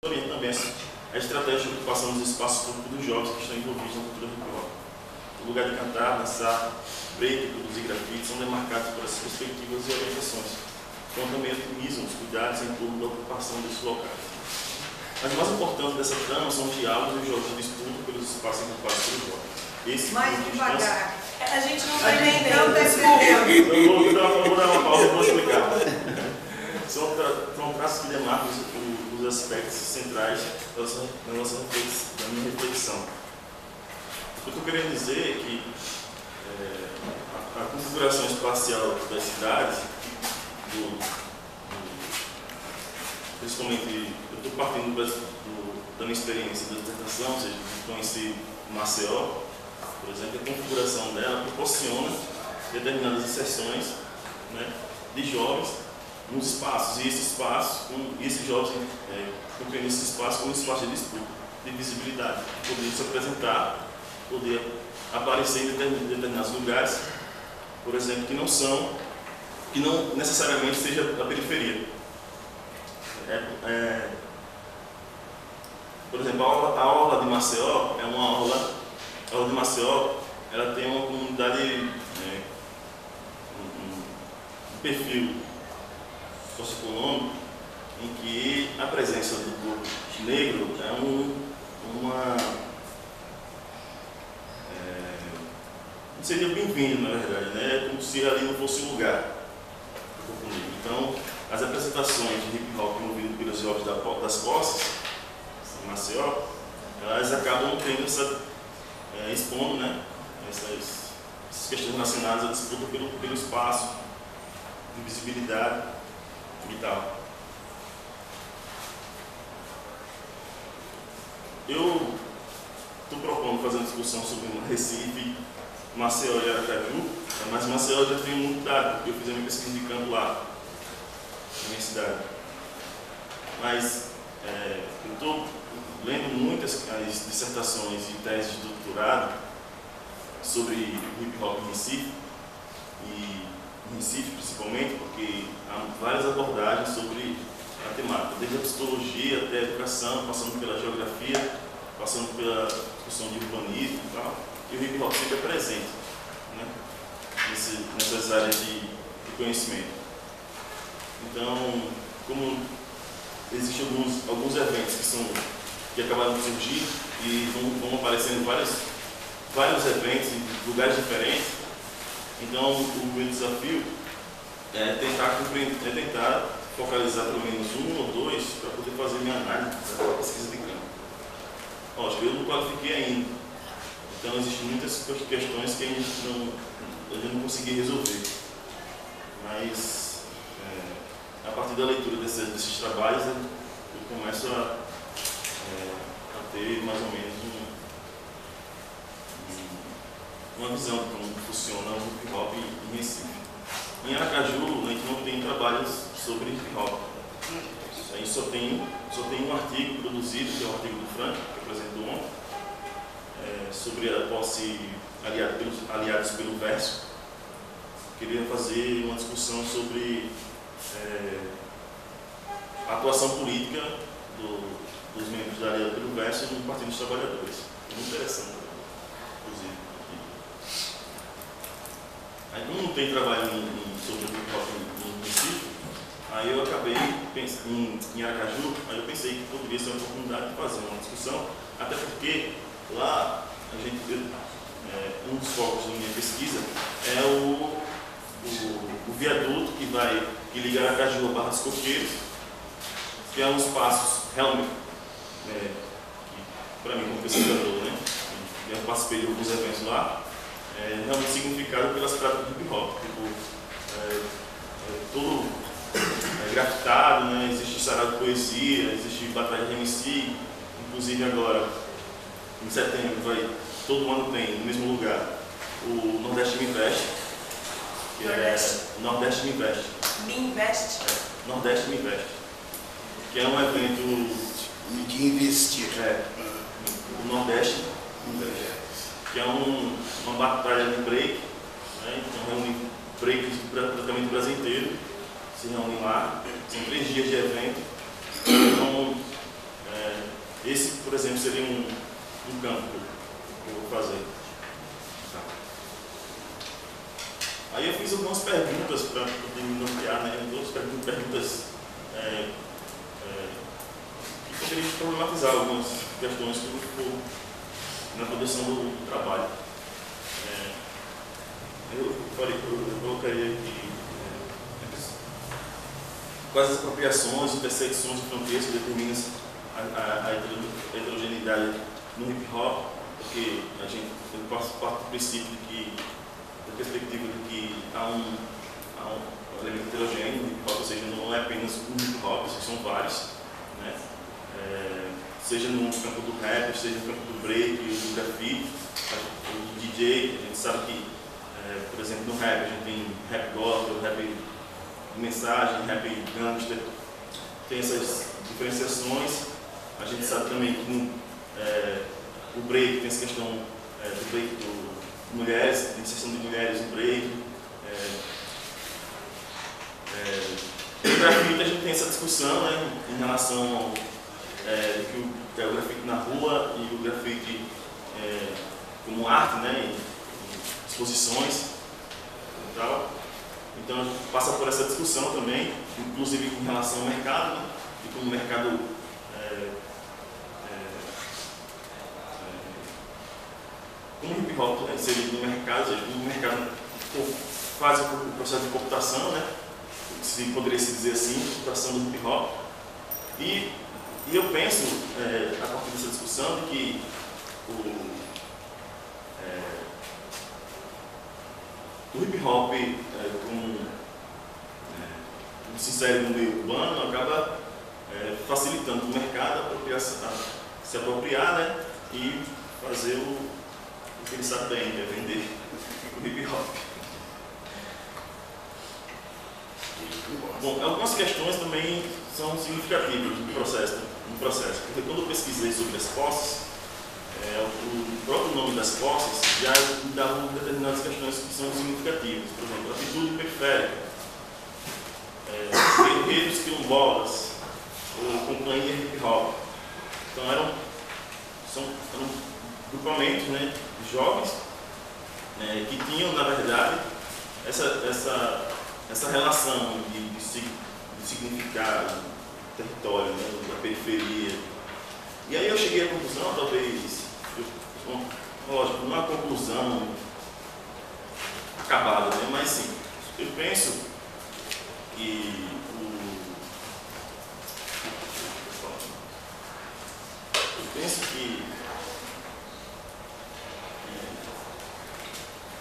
orienta também a estratégia de ocupação dos espaços públicos dos jovens que estão envolvidos na cultura hip hop. O lugar de cantar, dançar, break e produzir grafite são demarcados por essas perspectivas e orientações, então também otimizam os cuidados em torno da ocupação desses locais. Mas o mais importante dessa trama são os diálogos e os jogos de disputa pelos espaços ocupados pelos jovens. Mais devagar. A gente não está entendendo. Eu vou dar uma pausa e vou explicar. São traços que demarcam os aspectos centrais da minha reflexão. O que eu estou querendo dizer é que a configuração espacial das cidades, principalmente, eu estou partindo da minha experiência da dissertação, ou seja, de conhecer Maceió, por exemplo, a configuração dela proporciona determinadas inserções, né, de jovens nos espaços, e esses jovens compreendem esse espaço como um espaço de disputa, de visibilidade, de poder se apresentar, poder aparecer em determinados lugares, por exemplo, que não necessariamente seja a periferia. Por exemplo, a orla de Maceió é uma orla. A orla de Maceió, ela tem uma comunidade, um perfil socioeconômico em que a presença do povo negro é não seria bem-vindo, na verdade, né? É como se ali não fosse um lugar do povo negro. Então, as apresentações de hip hop promovidas pelos jovens das posses, em Maceió, elas acabam tendo expondo, né, essas questões relacionadas à disputa pelo espaço, de visibilidade e tal. Eu estou propondo fazer uma discussão sobre Recife, Maceió e Aracaju, mas Maceió já tem muito dado, porque eu fiz a minha pesquisa de campo lá, na minha cidade. Mas eu estou lendo muitas dissertações e teses de doutorado sobre hip hop em Recife, e em Recife principalmente, porque há várias abordagens sobre a temática, desde a psicologia até a educação, passando pela geografia, passando pela discussão de urbanismo e tal, e o hip hop sempre é presente, né, nessas áreas de conhecimento. Então, como existem alguns eventos que acabaram de surgir e vão aparecendo vários eventos em lugares diferentes, então o meu desafio é tentar focalizar pelo menos um ou dois para poder fazer minha análise da pesquisa de campo. Lógico, eu não qualifiquei ainda, então existem muitas questões que eu não consegui resolver, mas a partir da leitura desses trabalhos eu começo a ter mais ou menos uma visão de como funciona o hip hop em Recife. Em Aracaju, a gente não tem trabalhos sobre hip hop. A gente só tem um artigo produzido, que é o artigo do Frank, que apresentou ontem, sobre a posse aliados pelo verso. Queria fazer uma discussão sobre a atuação política dos membros da Aliança pelo Verso no Partido dos Trabalhadores. Muito interessante, inclusive. Aí, como não tem trabalho sobre o hip hop em Recife, aí eu acabei pensando em Aracaju, aí eu pensei que poderia ser uma oportunidade de fazer uma discussão, até porque lá um dos focos da minha pesquisa é o viaduto que liga Aracaju a Barra dos Coqueiros, que é um espaço realmente, para mim como pesquisador, né, eu participei de alguns eventos lá, realmente significado pelas práticas do hip hop, todo grafitado, né, existe sarau de poesia, existe batalha de MC, inclusive agora, em setembro, todo ano tem, no mesmo lugar, o Nordeste Me Investe, que Nordeste Me Investe. Me Investe? Nordeste Me Investe, que é um evento de investir. O Nordeste Me Investe, que é uma batalha de break, né? Então reúne breaks praticamente do Brasil inteiro, se reúnem lá, são 3 dias de evento, então esse, por exemplo, seria um campo que eu vou fazer. Tá. Aí eu fiz algumas perguntas para poder me nortear, né? Duas perguntas que poderiam problematizar algumas questões que eu for na produção do trabalho. Eu colocaria aqui quais as apropriações, intersecções e fronteiras que determinam a heterogeneidade no hip hop, porque eu parto do princípio de que, da perspectiva de que há um elemento heterogêneo no hip hop, ou seja, não é apenas um hip hop, são vários, né? Seja no campo do rap, seja no campo do break, do grafite, o DJ, a gente sabe que, por exemplo, no rap a gente tem rap gospel, rap de mensagem, rap gangster, tem essas diferenciações. A gente sabe também que o break tem essa questão do break de mulheres, de inserção de mulheres no break. No grafite a gente tem essa discussão, né, em relação ao que é o grafite na rua e o grafite como arte, né, em exposições e tal. Então a gente passa por essa discussão também, inclusive em relação ao mercado, né, e como o mercado como o hip hop inserido no mercado, ou seja, como o mercado faz o processo de computação, né, se poderia se dizer assim, computação do hip hop. E eu penso, a partir dessa discussão, de que o hip hop, como se insere no meio urbano, acaba facilitando o mercado se apropriar, né, e fazer o que ele sabe bem, é vender o hip hop. Bom, algumas questões também são significativas no processo, porque quando eu pesquisei sobre as posses, o próprio nome das posses já dá determinadas questões que são significativas. Por exemplo, atitude periférica, guerreiros quilombolas, ou companhia hip hop. Então eram grupamentos, né, de jovens que tinham, na verdade, essa relação de significado do território, né, da periferia. E aí eu cheguei à conclusão, talvez, lógico, não é uma conclusão acabada, né, mas sim, eu penso que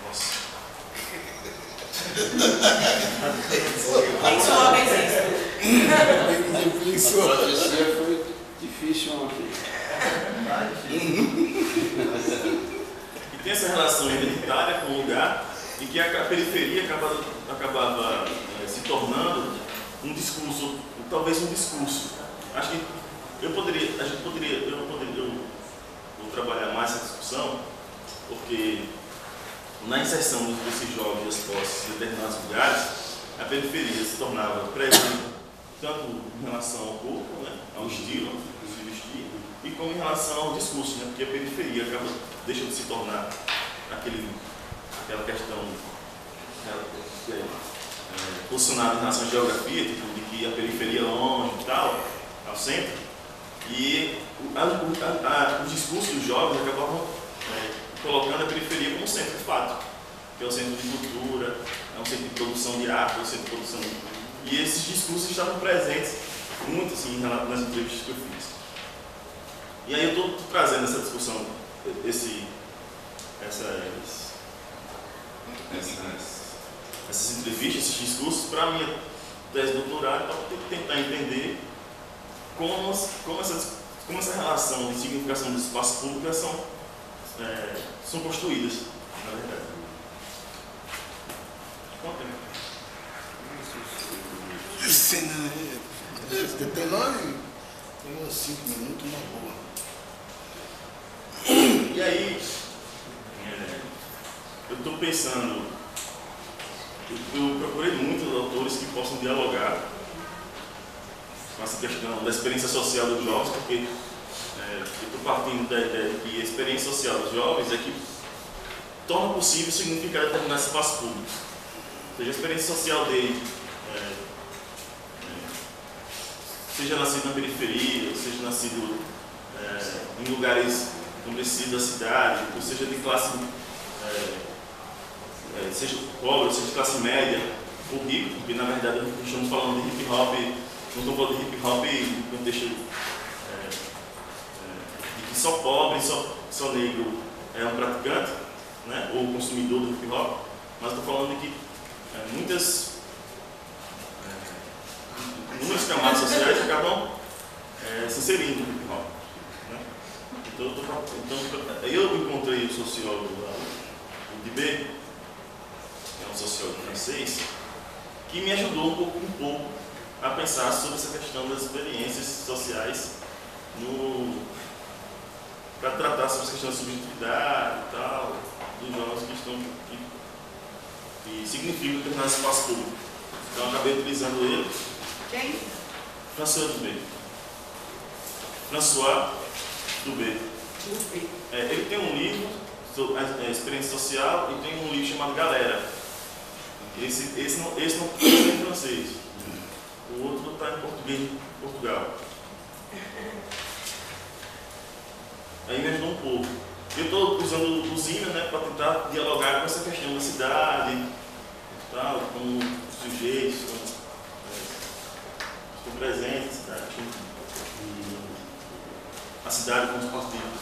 nossa. Quem só existe? A profecia foi difícil ontem. E tem essa relação identitária com o lugar e que a periferia acabava se tornando um discurso, talvez um discurso. Acho que eu vou trabalhar mais essa discussão, porque na inserção desses jovens das posses em determinados lugares, a periferia se tornava presente tanto em relação ao corpo, né, ao estilo, ao se vestir, e como em relação ao discurso, né, porque a periferia deixa de se tornar aquela questão posicionada em relação à geografia, tipo, de que a periferia é longe e tal, ao centro, e os discursos dos jovens acabavam colocando a periferia como centro de fato, que é o centro de cultura, é um centro de produção de arte, é um centro de produção E esses discursos estavam presentes muito assim nas entrevistas que eu fiz. E aí eu estou trazendo essa discussão, essas entrevistas, esses discursos para a minha tese de doutorado, para tentar entender como essa relação de significação dos espaços públicos são construídas, na verdade. Quanto tempo? Tem uns 5 minutos, uma boa. E aí, eu estou pensando, eu procurei muitos autores que possam dialogar com essa questão da experiência social dos jovens, porque eu estou partindo da ideia de que a experiência social dos jovens é que torna possível significar determinado espaço público. Ou seja, a experiência social dele, seja nascido na periferia, ou seja nascido em lugares empobrecidos da cidade, ou seja de classe, seja pobre, seja de classe média ou rico, porque na verdade estamos falando de hip hop, não estou falando de hip hop no contexto de que só pobre, só negro é um praticante, né, ou consumidor do hip hop, mas estou falando de que inúmeras camadas sociais acabam se inserindo no hip hop. Né? Então eu encontrei o sociólogo lá, o Dibé, que é um sociólogo francês, que me ajudou um pouco a pensar sobre essa questão das experiências sociais para tratar sobre essa questão da subjetividade e tal, dos jovens que significam determinado espaço público. Então eu acabei utilizando ele. Quem? François Dubé. François Dubé. Ele tem um livro sobre a experiência social e tem um livro chamado Galera. Esse não está em francês. O outro está em português de Portugal. Aí me ajudou um pouco. Eu estou usando o Zina, né, para tentar dialogar com essa questão da cidade, tal, com os sujeitos, com presentes, a cidade com os partidos,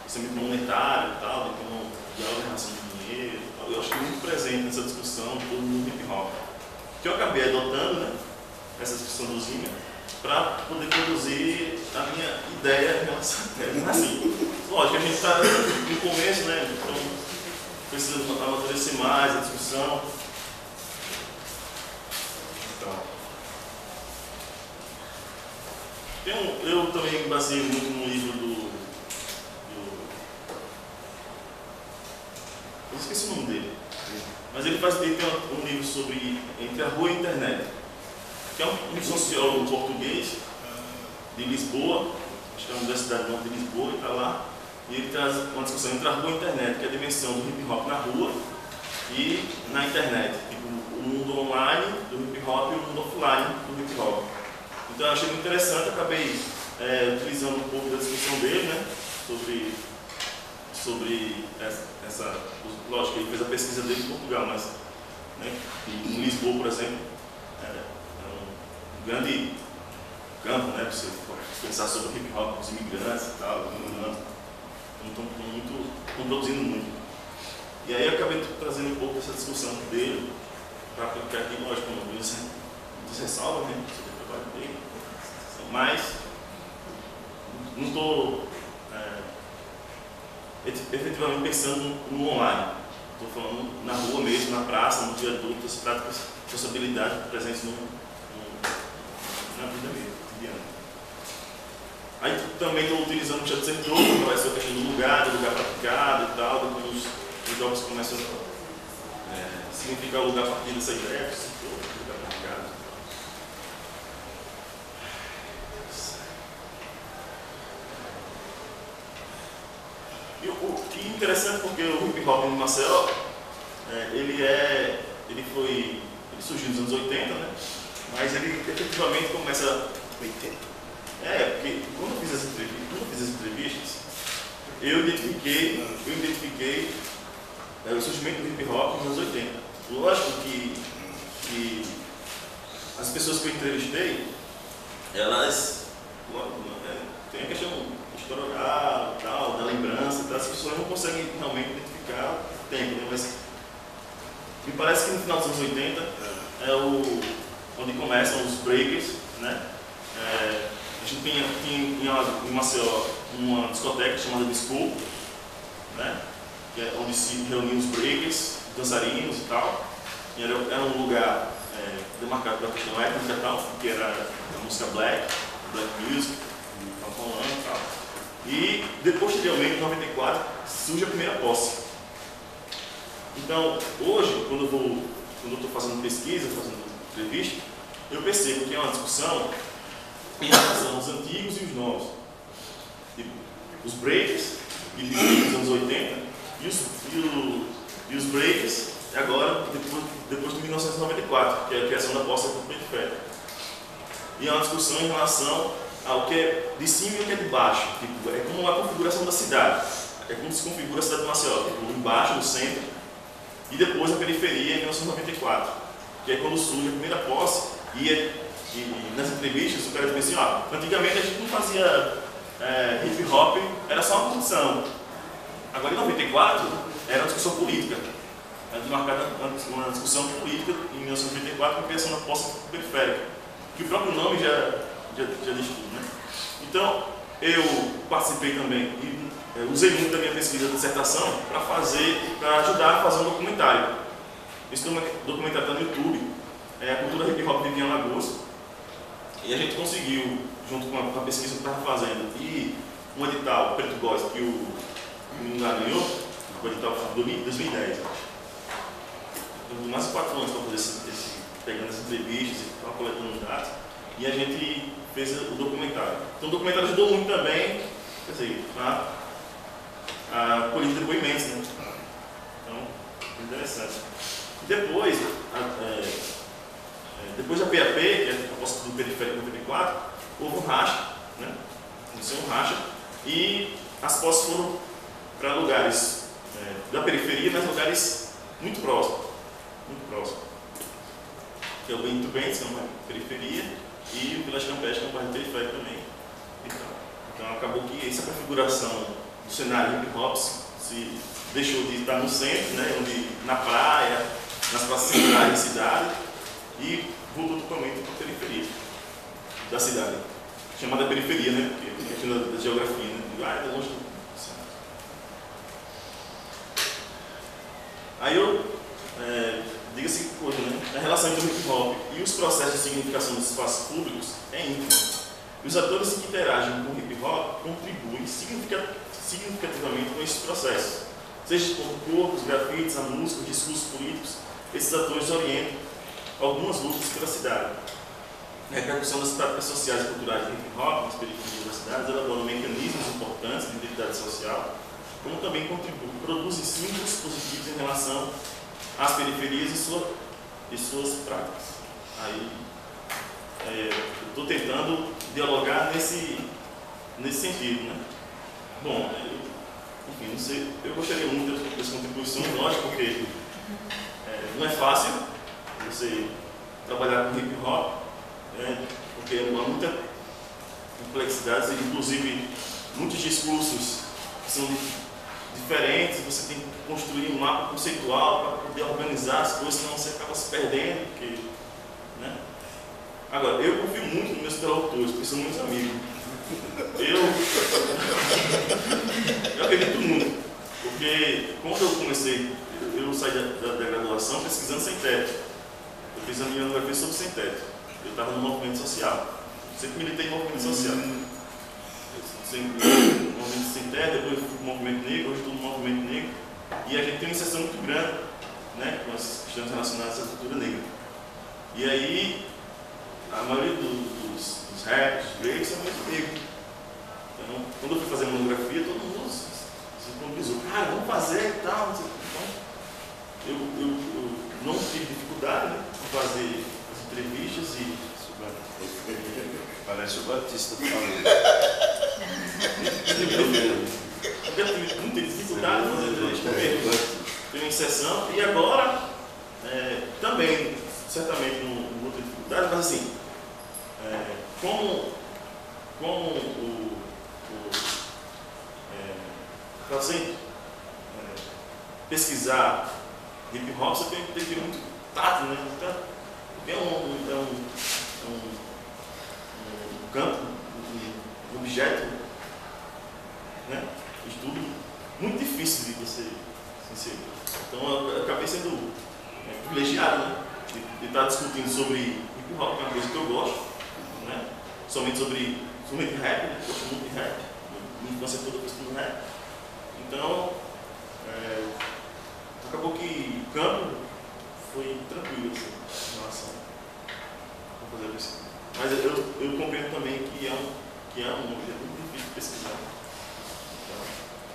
sempre monetário e tal, como diálogo em relação ao dinheiro. Eu acho que é muito presente nessa discussão do hip hop. Que eu acabei adotando, né, essa discussão do Zina, para poder produzir a minha ideia em relação a ela. Assim, lógico, a gente está no começo, né? Então precisa amadurecer mais a discussão. Então, eu também baseio muito no livro eu esqueci o nome dele, mas ele tem um livro sobre Entre a Rua e a Internet, que é um sociólogo português de Lisboa, acho que é a Universidade Norte de Lisboa, e está lá, e ele traz uma discussão entre a rua e a internet, que é a dimensão do hip hop na rua e na internet, tipo, o mundo online do hip hop e o mundo offline do hip hop. Então eu achei muito interessante, acabei utilizando um pouco da discussão dele, né, sobre essa, lógico, ele fez a pesquisa dele em Portugal, mas né, em Lisboa, por exemplo, um grande campo, né, para você pensar sobre hip hop, os imigrantes e tal, estão produzindo muito. E aí eu acabei trazendo um pouco dessa discussão dele para aplicar aqui, lógico, muitas ressalvas, né, sobre o trabalho dele, mas não estou efetivamente pensando no online. Estou falando na rua mesmo, na praça, no dia adulto, as práticas de sociabilidade presentes na vida mesmo, cotidiana. Aí também estou utilizando o chat setor, que vai ser a questão do lugar praticado e tal, depois os jogos começam a significar o lugar a partir dessa ideia, do setor, do lugar praticado. E o que é interessante porque o hip hop no Maceió, ele surgiu nos anos 80, né? Mas ele efetivamente começa 80. Porque quando eu fiz as entrevistas, eu identifiquei o surgimento do hip hop nos anos 80. Lógico que as pessoas que eu entrevistei, elas tem a questão historiográfica e tal, da lembrança, as pessoas não conseguem realmente identificar o tempo, né? Mas me parece que no final dos anos 80 onde começam os breakers, né? A gente tinha em Maceió uma discoteca chamada Disco, né? Que é onde se reuniam os breakers, dançarinos e tal. E era um lugar demarcado pela questão étnica e tal, que era a música black music, falando e tal. E posteriormente, em 94, surge a primeira posse. Então, hoje, quando eu estou fazendo pesquisa, fazendo entrevista, eu percebo que é uma discussão em relação aos antigos e os novos. Tipo, os breaks, que vivem nos anos 80, e os breaks agora, depois de 1994, que é a criação da bossa com periférica. E há uma discussão em relação ao que é de cima e o que é de baixo. Tipo, é como a configuração da cidade. É como se configura a cidade de Maceió. Tipo, embaixo, no centro, e depois a periferia em 1994. Que é quando surge a primeira posse. E nas entrevistas o cara diz assim, antigamente a gente não fazia hip hop, era só uma condição. Agora em 94 era uma discussão política. Era marcada uma discussão política em 1994 com a criação da posse periférica. Que o próprio nome já diz tudo, né? Então, eu participei também e usei muito da minha pesquisa de dissertação para ajudar a fazer um documentário. Esse documentário está no YouTube, a cultura hip hop vivia em Alagoas. E a gente conseguiu, junto com a pesquisa que eu estava fazendo, e um edital Preto Góes que o Mingá ganhou, o edital de 2010. Eu mais de 4 anos para fazer pegando as entrevistas e coletando dados, e a gente fez o documentário. Então o documentário ajudou muito também, quer dizer, a colher depoimentos, né? Então, interessante. Depois da PAP, que é a proposta do Periférico 94, houve um racha, né? Iniciou um racha, e as posses foram para lugares da periferia, mas lugares muito próximos. Que é o Benito Bentes, que é uma periferia, e o Village Campestre, que é um bairro periférico também. Então acabou que essa configuração do cenário hip hop se deixou de estar no centro, né, na praia, nas praças centrais da cidade, e voltou totalmente para a periferia da cidade. Chamada periferia, né? Porque é questão da geografia, né? É longe do centro. Aí eu diga a seguinte coisa, né? A relação entre o hip hop e os processos de significação dos espaços públicos é íntima. E os atores que interagem com o hip hop contribuem significativamente com esses processos. Seja com corpos, grafites, a música, os discursos políticos, esses atores orientam algumas lutas pela cidade. A repercussão das práticas sociais e culturais do hip hop nas periferias das cidades elaboram mecanismos importantes de identidade social, como também produzem símbolos positivos em relação às periferias e suas práticas. Aí, eu estou tentando dialogar nesse sentido, né? Bom, enfim, não sei, eu gostaria muito das contribuições, lógico, porque não é fácil você trabalhar com hip hop, porque há muita complexidade, inclusive muitos discursos que são diferentes, você tem que construir um mapa conceitual para poder organizar as coisas, senão você acaba se perdendo. Porque, né? Agora, eu confio muito nos meus interlocutores, porque são meus amigos. Eu acredito muito, porque quando eu comecei, eu saí da graduação pesquisando sem teto. Eu fiz a minha monografia sobre sem teto. Eu estava no movimento social. Sempre militei em movimento social. Sempre no movimento sem teto, depois eu fui para o movimento negro, hoje estou no movimento negro. E a gente tem uma inserção muito grande, né, com as questões relacionadas à cultura negra. E aí, a maioria dos raps, dos breaks, é muito negro. Então, quando eu fui fazer a monografia, todo mundo se conquistou. Cara, vamos fazer e tal. Então, eu não tive dificuldade, né, em fazer as entrevistas e... Parece o Batista falando. Eu tive muita dificuldade em fazer entrevista, porque tenho inserção e agora também, certamente, não vou ter dificuldade, mas assim, para você pesquisar hip hop, você tem que ter muito tato, né? Porque é um campo, um objeto, né? Estudo muito difícil de você inserir. Então eu acabei sendo privilegiado, né? De estar discutindo sobre hip hop, que é uma coisa que eu gosto, né? Somente rap, eu gosto muito de rap, minha infância toda eu estudo rap. Então, acabou que o campo foi tranquilo assim, em relação a fazer a pesquisa. Mas eu compreendo também que é um objeto muito difícil de pesquisar.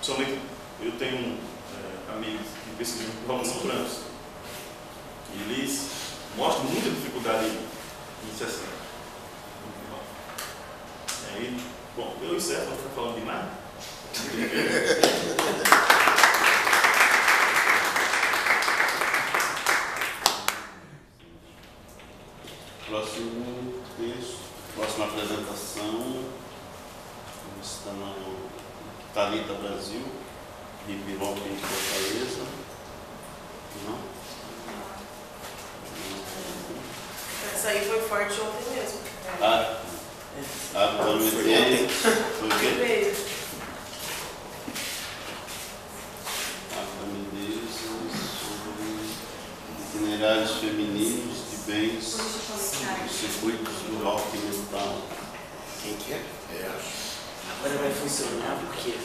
Principalmente, eu tenho amigos que pesquisam por Robinson Brancos. E eles mostram muita dificuldade em sessão. E aí, bom, eu e Sérgio, vou ficar falando demais. Próximo texto, próxima apresentação, está no Thalita Brasil, Ribeirão de Fortaleza. Não? Essa aí foi forte ontem mesmo. Antônio Medeiros, foi o quê? Veio. Antônio Medeiros, sobre itinerários femininos de bens dos circuitos do rock mental. Quem que é? Agora vai funcionar porque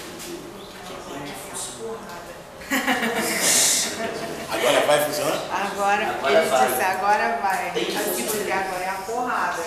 Agora vai funcionar? Agora, Agora ele vai. disse, agora vai. Tem que Assim, funcionar. porque agora é a porrada.